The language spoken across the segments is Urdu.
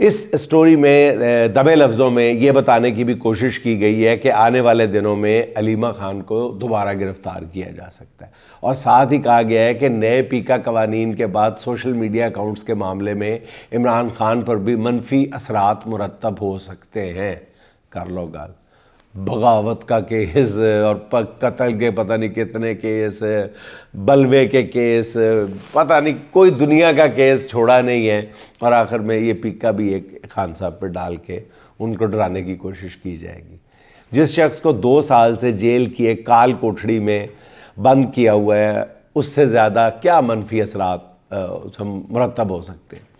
اس سٹوری میں دبے لفظوں میں یہ بتانے کی بھی کوشش کی گئی ہے کہ آنے والے دنوں میں علیمہ خان کو دوبارہ گرفتار کیا جا سکتا ہے، اور ساتھ ہی کہا گیا ہے کہ نئے پیکا قوانین کے بعد سوشل میڈیا اکاؤنٹس کے معاملے میں عمران خان پر بھی منفی اثرات مرتب ہو سکتے ہیں۔ کر لو گال، بغاوت کا کیس اور قتل کے پتہ نہیں کتنے کیس، بلوے کے کیس، پتہ نہیں کوئی دنیا کا کیس چھوڑا نہیں ہے، اور آخر میں یہ پیکا بھی ایک خان صاحب پہ ڈال کے ان کو ڈرانے کی کوشش کی جائے گی۔ جس شخص کو 2 سال سے جیل کی ایک کال کوٹھڑی میں بند کیا ہوا ہے، اس سے زیادہ کیا منفی اثرات مرتب ہو سکتے ہیں۔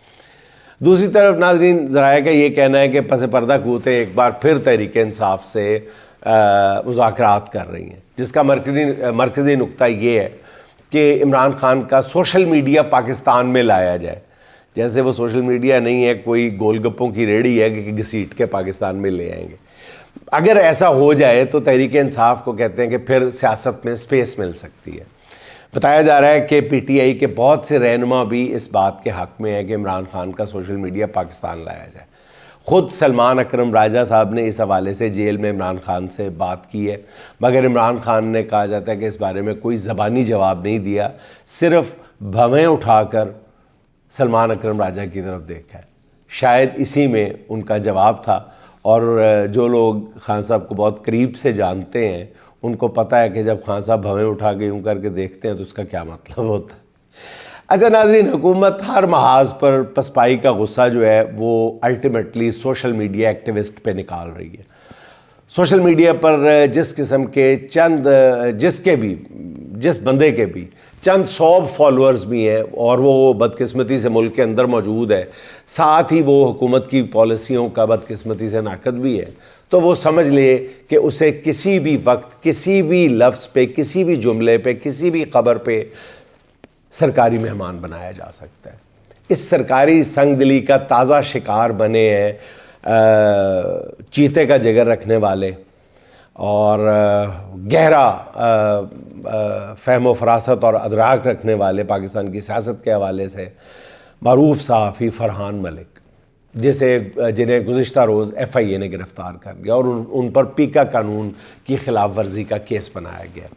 دوسری طرف ناظرین، ذرائع کا یہ کہنا ہے کہ پس پردہ قوتیں ایک بار پھر تحریک انصاف سے مذاکرات کر رہی ہیں، جس کا مرکزی نقطہ یہ ہے کہ عمران خان کا سوشل میڈیا پاکستان میں لایا جائے۔ جیسے وہ سوشل میڈیا نہیں ہے کوئی گول گپوں کی ریڑھی ہے کہ گھسیٹ کے پاکستان میں لے آئیں گے۔ اگر ایسا ہو جائے تو تحریک انصاف کو کہتے ہیں کہ پھر سیاست میں سپیس مل سکتی ہے۔ بتایا جا رہا ہے کہ پی ٹی آئی کے بہت سے رہنما بھی اس بات کے حق میں ہیں کہ عمران خان کا سوشل میڈیا پاکستان لایا جائے۔ خود سلمان اکرم راجہ صاحب نے اس حوالے سے جیل میں عمران خان سے بات کی ہے، مگر عمران خان نے کہا جاتا ہے کہ اس بارے میں کوئی زبانی جواب نہیں دیا، صرف بھویں اٹھا کر سلمان اکرم راجہ کی طرف دیکھا ہے۔ شاید اسی میں ان کا جواب تھا، اور جو لوگ خان صاحب کو بہت قریب سے جانتے ہیں ان کو پتہ ہے کہ جب خان صاحب بھویں اٹھا کے یوں کر کے دیکھتے ہیں تو اس کا کیا مطلب ہوتا ہے۔ اچھا ناظرین، حکومت ہر محاذ پر پسپائی کا غصہ جو ہے وہ الٹیمیٹلی سوشل میڈیا ایکٹیوسٹ پہ نکال رہی ہے۔ سوشل میڈیا پر جس قسم کے جس بندے کے بھی چند 100 فالورز بھی ہیں، اور وہ بدقسمتی سے ملک کے اندر موجود ہے، ساتھ ہی وہ حکومت کی پالیسیوں کا بدقسمتی سے ناقد بھی ہے، تو وہ سمجھ لے کہ اسے کسی بھی وقت کسی بھی لفظ پہ، کسی بھی جملے پہ، کسی بھی خبر پہ سرکاری مہمان بنایا جا سکتا ہے۔ اس سرکاری سنگ دلی کا تازہ شکار بنے ہیں چیتے کا جگر رکھنے والے اور گہرا فہم و فراست اور ادراک رکھنے والے پاکستان کی سیاست کے حوالے سے معروف صحافی فرحان ملک، جنہیں گزشتہ روز ایف آئی اے نے گرفتار کر لیا اور ان پر پیکا قانون کی خلاف ورزی کا کیس بنایا گیا۔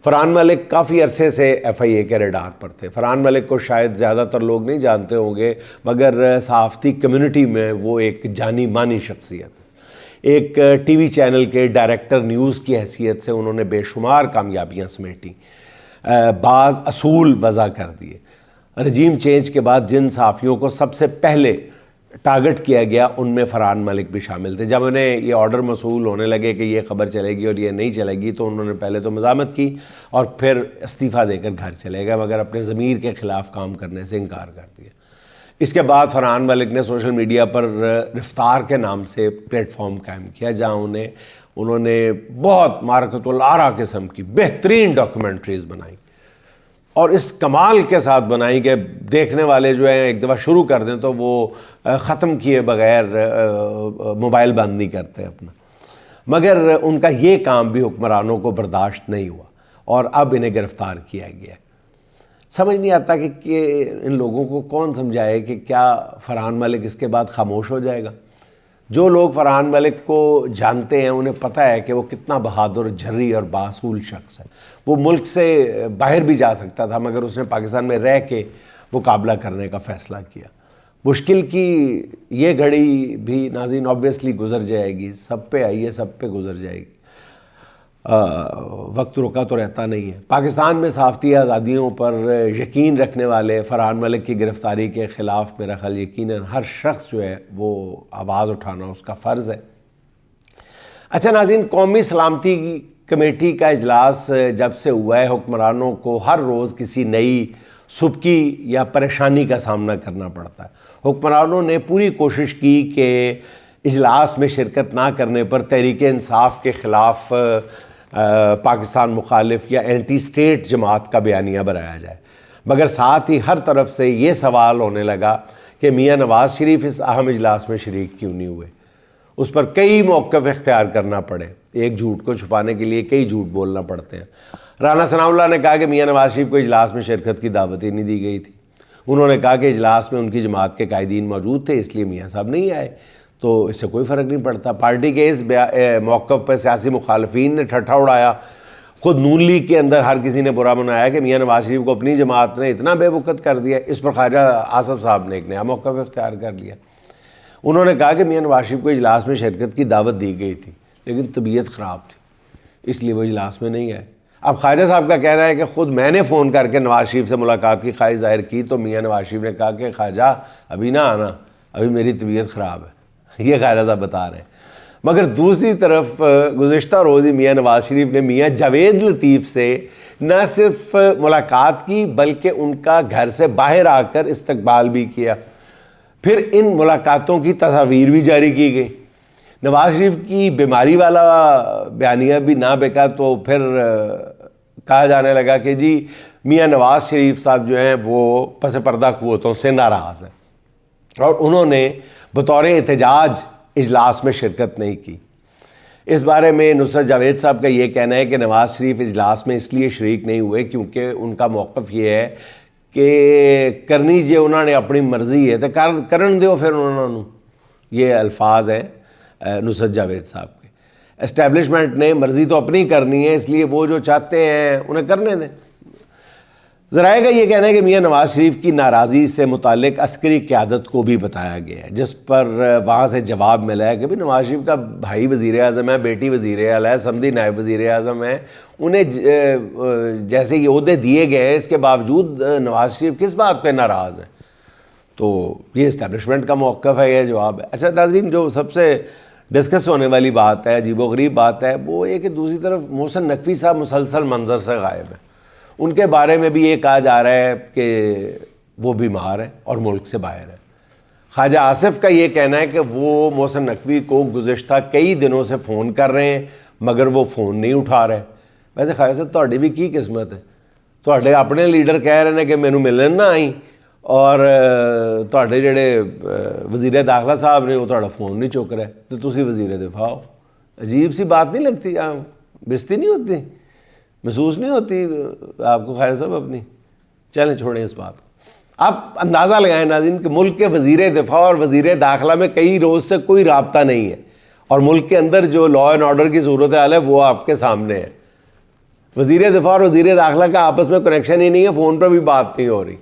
فرحان ملک کافی عرصے سے ایف آئی اے کے ریڈار پر تھے۔ فرحان ملک کو شاید زیادہ تر لوگ نہیں جانتے ہوں گے، مگر صحافتی کمیونٹی میں وہ ایک جانی مانی شخصیت ہے۔ ایک ٹی وی چینل کے ڈائریکٹر نیوز کی حیثیت سے انہوں نے بے شمار کامیابیاں سمیٹیں، بعض اصول وضع کر دیے۔ رجیم چینج کے بعد جن صحافیوں کو سب سے پہلے ٹارگٹ کیا گیا ان میں فرحان ملک بھی شامل تھے۔ جب انہیں یہ آرڈر موصول ہونے لگے کہ یہ خبر چلے گی اور یہ نہیں چلے گی تو انہوں نے پہلے تو مزاحمت کی اور پھر استعفیٰ دے کر گھر چلے گئے، مگر اپنے ضمیر کے خلاف کام کرنے سے انکار کر دیا۔ اس کے بعد فرحان ملک نے سوشل میڈیا پر رفتار کے نام سے پلیٹ فارم قائم کیا، جہاں انہوں نے بہت معرکۃ الآراء قسم کی بہترین ڈاکیومنٹریز بنائیں، اور اس کمال کے ساتھ بنائی کہ دیکھنے والے جو ہیں ایک دفعہ شروع کر دیں تو وہ ختم کیے بغیر موبائل بند نہیں کرتے اپنا۔ مگر ان کا یہ کام بھی حکمرانوں کو برداشت نہیں ہوا اور اب انہیں گرفتار کیا گیا۔ سمجھ نہیں آتا کہ ان لوگوں کو کون سمجھائے کہ کیا فرحان ملک اس کے بعد خاموش ہو جائے گا؟ جو لوگ فرحان ملک کو جانتے ہیں انہیں پتہ ہے کہ وہ کتنا بہادر، جھری اور باصول شخص ہے۔ وہ ملک سے باہر بھی جا سکتا تھا، مگر اس نے پاکستان میں رہ کے مقابلہ کرنے کا فیصلہ کیا۔ مشکل کی یہ گھڑی بھی ناظرین آبویسلی گزر جائے گی، سب پہ آئی ہے، سب پہ گزر جائے گی، وقت رکا تو رہتا نہیں ہے۔ پاکستان میں صحافتی آزادیوں پر یقین رکھنے والے فرحان ملک کی گرفتاری کے خلاف میرا خیال یقیناً ہر شخص جو ہے وہ آواز اٹھانا اس کا فرض ہے۔ اچھا ناظرین، قومی سلامتی کمیٹی کا اجلاس جب سے ہوا ہے، حکمرانوں کو ہر روز کسی نئی سبکی یا پریشانی کا سامنا کرنا پڑتا ہے۔ حکمرانوں نے پوری کوشش کی کہ اجلاس میں شرکت نہ کرنے پر تحریک انصاف کے خلاف پاکستان مخالف یا اینٹی اسٹیٹ جماعت کا بیانیہ بنایا جائے، مگر ساتھ ہی ہر طرف سے یہ سوال ہونے لگا کہ میاں نواز شریف اس اہم اجلاس میں شریک کیوں نہیں ہوئے۔ اس پر کئی موقف اختیار کرنا پڑے، ایک جھوٹ کو چھپانے کے لیے کئی جھوٹ بولنا پڑتے ہیں۔ رانا ثناء اللہ نے کہا کہ میاں نواز شریف کو اجلاس میں شرکت کی دعوت ہی نہیں دی گئی تھی۔ انہوں نے کہا کہ اجلاس میں ان کی جماعت کے قائدین موجود تھے اس لیے میاں صاحب نہیں آئے، تو اس سے کوئی فرق نہیں پڑتا۔ پارٹی کے اس موقف پر سیاسی مخالفین نے ٹھٹھا اڑایا، خود نون لیگ کے اندر ہر کسی نے برا منایا کہ میاں نواز شریف کو اپنی جماعت نے اتنا بے وقت کر دیا۔ اس پر خواجہ آصف صاحب نے ایک نیا موقف اختیار کر لیا، انہوں نے کہا کہ میاں نواز شریف کو اجلاس میں شرکت کی دعوت دی گئی تھی لیکن طبیعت خراب تھی اس لیے وہ اجلاس میں نہیں آئے۔ اب خواجہ صاحب کا کہنا ہے کہ خود میں نے فون کر کے نواز شریف سے ملاقات کی خواہش ظاہر کی تو میاں نواز شریف نے کہا کہ خواجہ ابھی نہ آنا، ابھی میری طبیعت خراب ہے، یہ خواجہ صاحب بتا رہے ہیں۔ مگر دوسری طرف گزشتہ روز ہی میاں نواز شریف نے میاں جاوید لطیف سے نہ صرف ملاقات کی بلکہ ان کا گھر سے باہر آ کر استقبال بھی کیا، پھر ان ملاقاتوں کی تصاویر بھی جاری کی گئی۔ نواز شریف کی بیماری والا بیانیہ بھی نہ بکا تو پھر کہا جانے لگا کہ جی میاں نواز شریف صاحب جو ہیں وہ پس پردہ قوتوں سے ناراض ہیں اور انہوں نے بطور احتجاج اجلاس میں شرکت نہیں کی۔ اس بارے میں نصرت جاوید صاحب کا یہ کہنا ہے کہ نواز شریف اجلاس میں اس لیے شریک نہیں ہوئے کیونکہ ان کا موقف یہ ہے کہ کرنی جے انہوں نے اپنی مرضی ہے تو کرن دیو پھر انہوں نے، یہ الفاظ ہیں نصرت جاوید صاحب کے۔ اسٹیبلشمنٹ نے مرضی تو اپنی کرنی ہے اس لیے وہ جو چاہتے ہیں انہیں کرنے دیں۔ ذرائع کا یہ کہنا ہے کہ میاں نواز شریف کی ناراضی سے متعلق عسکری قیادت کو بھی بتایا گیا ہے، جس پر وہاں سے جواب ملا ہے کہ بھی نواز شریف کا بھائی وزیر اعظم ہے، بیٹی وزیر اعلیٰ ہے، سمدھی نائب وزیر اعظم ہے، انہیں جیسے یہ عہدے دیے گئے ہیں اس کے باوجود نواز شریف کس بات پہ ناراض ہیں، تو یہ اسٹیبلشمنٹ کا موقف ہے، یہ جواب ہے۔ اچھا ناظرین، جو سب سے ڈسکس ہونے والی بات ہے، عجیب و غریب بات ہے، وہ یہ کہ دوسری طرف محسن نقوی صاحب مسلسل منظر سے غائب ہیں۔ ان کے بارے میں بھی یہ کہا جا رہا ہے کہ وہ بیمار ہیں اور ملک سے باہر ہیں۔ خواجہ آصف کا یہ کہنا ہے کہ وہ محسن نقوی کو گزشتہ کئی دنوں سے فون کر رہے ہیں مگر وہ فون نہیں اٹھا رہے۔ ویسے خواجہ صاحب تہاڈی بھی کی قسمت ہے، تہاڈے اپنے لیڈر کہہ رہے ہیں کہ مینوں ملن نہ آئی اور تہاڈے جڑے وزیر داخلہ صاحب نے وہ تہاڈا فون نہیں چک رہے تو تسی وزیر دفاع ہو۔ عجیب سی بات نہیں لگتی؟ بستی نہیں ہوتی، محسوس نہیں ہوتی آپ کو خیر صاحب اپنی؟ چلیں چھوڑیں اس بات کو۔ آپ اندازہ لگائیں ناظرین کہ ملک کے وزیر دفاع اور وزیر داخلہ میں کئی روز سے کوئی رابطہ نہیں ہے اور ملک کے اندر جو لا اینڈ آرڈر کی صورتحال ہے وہ آپ کے سامنے ہے۔ وزیر دفاع اور وزیر داخلہ کا آپس میں کنیکشن ہی نہیں ہے، فون پر بھی بات نہیں ہو رہی۔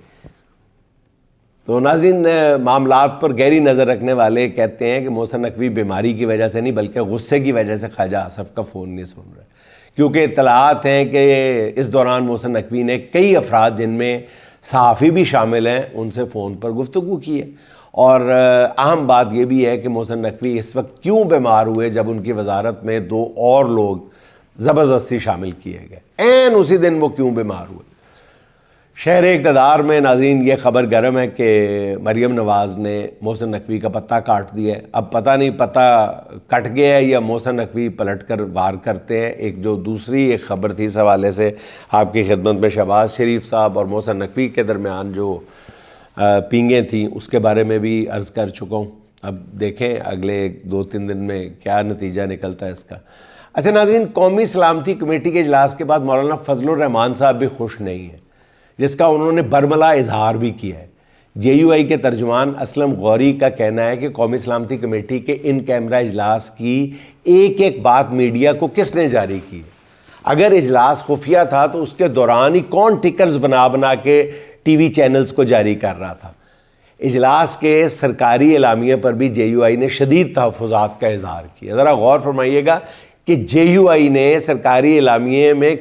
تو ناظرین، معاملات پر گہری نظر رکھنے والے کہتے ہیں کہ محسن نقوی بیماری کی وجہ سے نہیں بلکہ غصے کی وجہ سے خواجہ آصف کا فون نہیں سن رہے، کیونکہ اطلاعات ہیں کہ اس دوران محسن نقوی نے کئی افراد جن میں صحافی بھی شامل ہیں ان سے فون پر گفتگو کی ہے۔ اور اہم بات یہ بھی ہے کہ محسن نقوی اس وقت کیوں بیمار ہوئے جب ان کی وزارت میں 2 اور لوگ زبردستی شامل کیے گئے، عین اسی دن وہ کیوں بیمار ہوئے۔ شہر اقتدار میں ناظرین یہ خبر گرم ہے کہ مریم نواز نے محسن نقوی کا پتہ کاٹ دیا ہے۔ اب پتہ نہیں پتہ کٹ گیا ہے یا محسن نقوی پلٹ کر وار کرتے ہیں۔ ایک جو دوسری ایک خبر تھی اس حوالے سے آپ کی خدمت میں شہباز شریف صاحب اور محسن نقوی کے درمیان جو پینگیں تھیں اس کے بارے میں بھی عرض کر چکا ہوں۔ اب دیکھیں اگلے 2-3 دن میں کیا نتیجہ نکلتا ہے اس کا۔ اچھا ناظرین، قومی سلامتی کمیٹی کے اجلاس کے بعد مولانا فضل الرحمان صاحب بھی خوش نہیں ہیں، جس کا انہوں نے برملا اظہار بھی کیا ہے۔ جے یو آئی کے ترجمان اسلم غوری کا کہنا ہے کہ قومی سلامتی کمیٹی کے ان کیمرہ اجلاس کی ایک ایک بات میڈیا کو کس نے جاری کی؟ اگر اجلاس خفیہ تھا تو اس کے دوران ہی کون ٹکرز بنا بنا کے ٹی وی چینلز کو جاری کر رہا تھا؟ اجلاس کے سرکاری اعلامیے پر بھی جے یو آئی نے شدید تحفظات کا اظہار کیا۔ ذرا غور فرمائیے گا کہ جے یو آئی نے سرکاری اعلامیے میں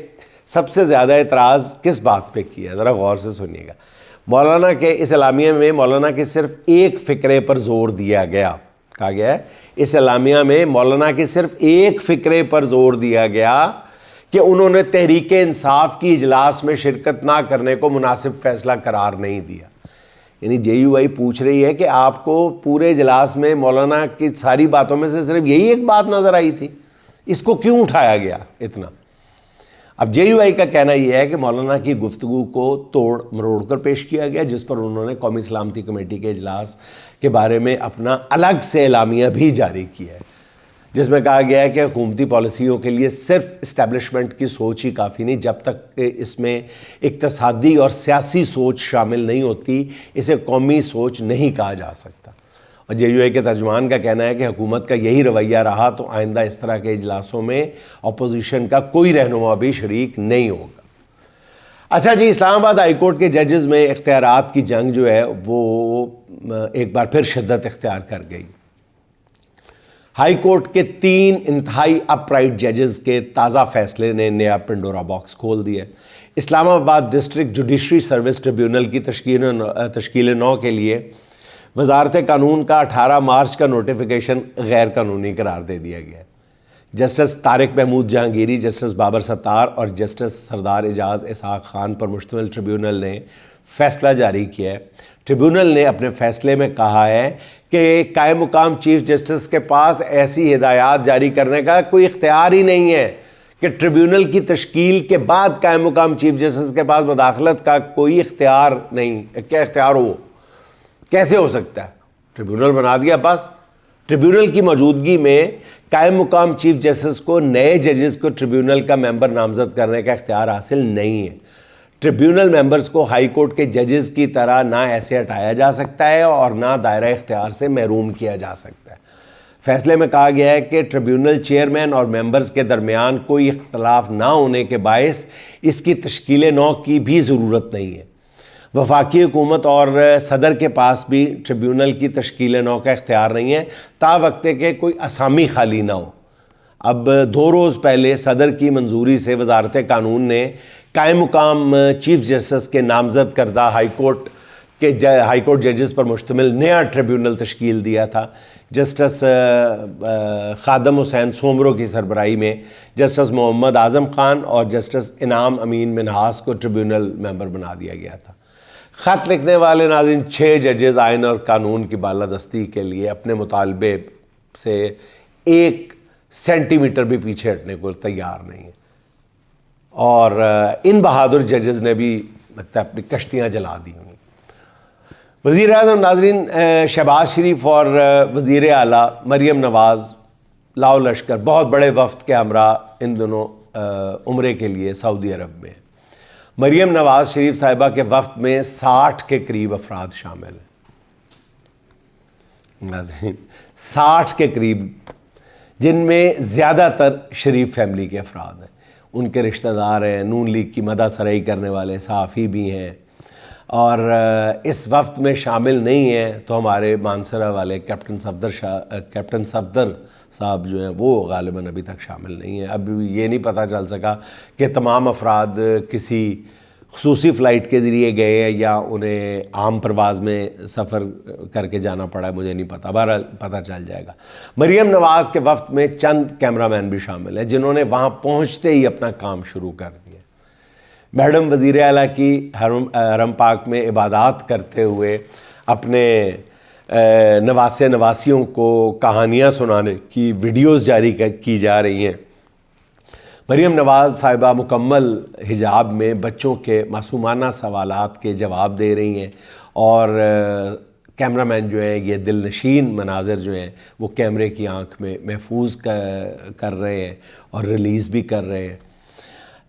سب سے زیادہ اعتراض کس بات پہ کیا؟ ذرا غور سے سنیے گا۔ مولانا کے اس اعلامیے میں مولانا کے صرف ایک فقرے پر زور دیا گیا، کہا گیا ہے اس اعلامیہ میں مولانا کے صرف ایک فقرے پر زور دیا گیا کہ انہوں نے تحریک انصاف کی اجلاس میں شرکت نہ کرنے کو مناسب فیصلہ قرار نہیں دیا۔ یعنی جے یو آئی پوچھ رہی ہے کہ آپ کو پورے اجلاس میں مولانا کی ساری باتوں میں سے صرف یہی ایک بات نظر آئی تھی، اس کو کیوں اٹھایا گیا اتنا؟ اب جے یو آئی کا کہنا یہ ہے کہ مولانا کی گفتگو کو توڑ مروڑ کر پیش کیا گیا، جس پر انہوں نے قومی سلامتی کمیٹی کے اجلاس کے بارے میں اپنا الگ سے اعلامیہ بھی جاری کیا ہے۔ جس میں کہا گیا ہے کہ حکومتی پالیسیوں کے لیے صرف اسٹیبلشمنٹ کی سوچ ہی کافی نہیں، جب تک کہ اس میں اقتصادی اور سیاسی سوچ شامل نہیں ہوتی اسے قومی سوچ نہیں کہا جا سکتا۔ اور JUI کے ترجمان کا کہنا ہے کہ حکومت کا یہی رویہ رہا تو آئندہ اس طرح کے اجلاسوں میں اپوزیشن کا کوئی رہنما بھی شریک نہیں ہوگا۔ اچھا جی، اسلام آباد ہائی کورٹ کے ججز میں اختیارات کی جنگ جو ہے وہ ایک بار پھر شدت اختیار کر گئی۔ ہائی کورٹ کے 3 انتہائی اپ رائٹ ججز کے تازہ فیصلے نے نیا پنڈورا باکس کھول دیا۔ اسلام آباد ڈسٹرکٹ جوڈیشری سروس ٹریبیونل کی تشکیل 9 کے لیے وزارت قانون کا 18 مارچ کا نوٹیفیکیشن غیر قانونی قرار دے دیا گیا ہے۔ جسٹس طارق محمود جہانگیری، جسٹس بابر ستار اور جسٹس سردار اعجاز اسحاق خان پر مشتمل ٹریبیونل نے فیصلہ جاری کیا ہے۔ ٹریبیونل نے اپنے فیصلے میں کہا ہے کہ قائم مقام چیف جسٹس کے پاس ایسی ہدایات جاری کرنے کا کوئی اختیار ہی نہیں ہے کہ ٹریبیونل کی تشکیل کے بعد قائم مقام چیف جسٹس کے پاس مداخلت کا کوئی اختیار نہیں۔ کیا اختیار ہو، کیسے ہو سکتا ہے؟ ٹریبیونل بنا دیا بس۔ ٹریبیونل کی موجودگی میں قائم مقام چیف جسٹس کو نئے ججز کو ٹریبیونل کا ممبر نامزد کرنے کا اختیار حاصل نہیں ہے۔ ٹریبیونل ممبرز کو ہائی کورٹ کے ججز کی طرح نہ ایسے ہٹایا جا سکتا ہے اور نہ دائرہ اختیار سے محروم کیا جا سکتا ہے۔ فیصلے میں کہا گیا ہے کہ ٹریبیونل چیئرمین اور ممبرز کے درمیان کوئی اختلاف نہ ہونے کے باعث اس کی تشکیل 9 کی بھی ضرورت نہیں ہے۔ وفاقی حکومت اور صدر کے پاس بھی ٹریبیونل کی تشکیل 9 کا اختیار نہیں ہے تا وقت کہ کوئی اسامی خالی نہ ہو۔ اب 2 روز پہلے صدر کی منظوری سے وزارت قانون نے قائم مقام چیف جسٹس کے نامزد کردہ ہائی کورٹ ججز پر مشتمل نیا ٹریبیونل تشکیل دیا تھا۔ جسٹس خادم حسین سومرو کی سربراہی میں جسٹس محمد اعظم خان اور جسٹس انعام امین منہاس کو ٹریبیونل ممبر بنا دیا گیا تھا۔ خط لکھنے والے ناظرین 6 ججز آئین اور قانون کی بالادستی کے لیے اپنے مطالبے سے 1 سینٹی میٹر بھی پیچھے ہٹنے کو تیار نہیں ہیں، اور ان بہادر ججز نے بھی لگتا ہے اپنی کشتیاں جلا دی ہوئی۔ وزیر اعظم ناظرین شہباز شریف اور وزیر اعلیٰ مریم نواز لاؤ لشکر بہت بڑے وفد کے ہمراہ ان دونوں عمرے کے لیے سعودی عرب میں ہیں۔ مریم نواز شریف صاحبہ کے وفد میں 60 کے قریب افراد شامل ہیں ناظرین، 60 کے قریب، جن میں زیادہ تر شریف فیملی کے افراد ہیں۔ ان کے رشتہ دار ہیں، نون لیگ کی مدح سرائی کرنے والے صحافی بھی ہیں، اور اس وفد میں شامل نہیں ہیں تو ہمارے مانسرہ والے کیپٹن صفدر صاحب جو ہیں وہ غالباً ابھی تک شامل نہیں ہیں۔ اب یہ نہیں پتہ چل سکا کہ تمام افراد کسی خصوصی فلائٹ کے ذریعے گئے ہیں یا انہیں عام پرواز میں سفر کر کے جانا پڑا ہے، مجھے نہیں پتہ، بہرحال پتہ چل جائے گا۔ مریم نواز کے وفد میں چند کیمرہ مین بھی شامل ہیں جنہوں نے وہاں پہنچتے ہی اپنا کام شروع کر دیا۔ میڈم وزیر اعلیٰ کی حرم پاک میں عبادات کرتے ہوئے اپنے نواسیوں کو کہانیاں سنانے کی ویڈیوز جاری کی جا رہی ہیں۔ مریم نواز صاحبہ مکمل حجاب میں بچوں کے معصومانہ سوالات کے جواب دے رہی ہیں، اور کیمرہ مین جو ہیں یہ دل نشین مناظر جو ہیں وہ کیمرے کی آنکھ میں محفوظ کر رہے ہیں اور ریلیز بھی کر رہے ہیں۔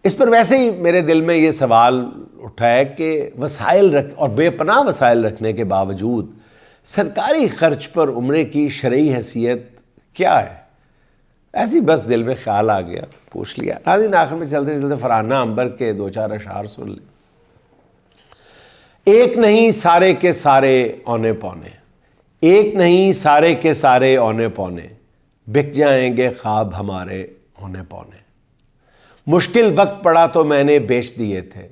اس پر ویسے ہی میرے دل میں یہ سوال اٹھا ہے کہ وسائل اور بے پناہ وسائل رکھنے کے باوجود سرکاری خرچ پر عمرے کی شرعی حیثیت کیا ہے؟ ایسی بس دل میں خیال آ گیا، پوچھ لیا۔ ناظرین آخر میں چلتے چلتے فرحانہ عنبر کے 2-4 اشعار سن لیں۔ ایک نہیں سارے کے سارے اونے پونے، ایک نہیں سارے کے سارے اونے پونے، بک جائیں گے خواب ہمارے اونے پونے۔ مشکل وقت پڑا تو میں نے بیچ دیے تھے،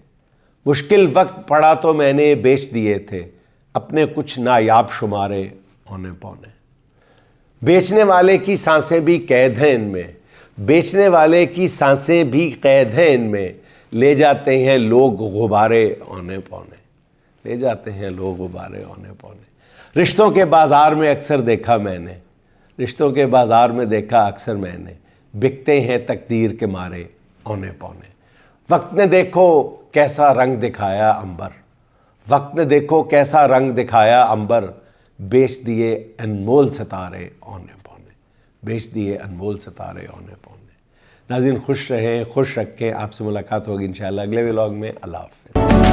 مشکل وقت پڑا تو میں نے بیچ دیے تھے، اپنے کچھ نایاب شمارے اونے پونے۔ بیچنے والے کی سانسیں بھی قید ہیں ان میں، بیچنے والے کی سانسیں بھی قید ہیں ان میں، لے جاتے ہیں لوگ غبارے اونے پونے، لے جاتے ہیں لوگ غبارے اونے پونے۔ رشتوں کے بازار میں اکثر دیکھا میں نے، رشتوں کے بازار میں دیکھا اکثر میں نے، بکتے ہیں تقدیر کے مارے اونے پونے۔ وقت نے دیکھو کیسا رنگ دکھایا عنبر، وقت نے دیکھو کیسا رنگ دکھایا عنبر، بیچ دیے انمول ستارے اونے پونے، بیچ دیے انمول ستارے اونے پونے۔ ناظرین خوش رہیں، خوش رکھیں، آپ سے ملاقات ہوگی انشاءاللہ اگلے ولاگ میں۔ اللہ حافظ۔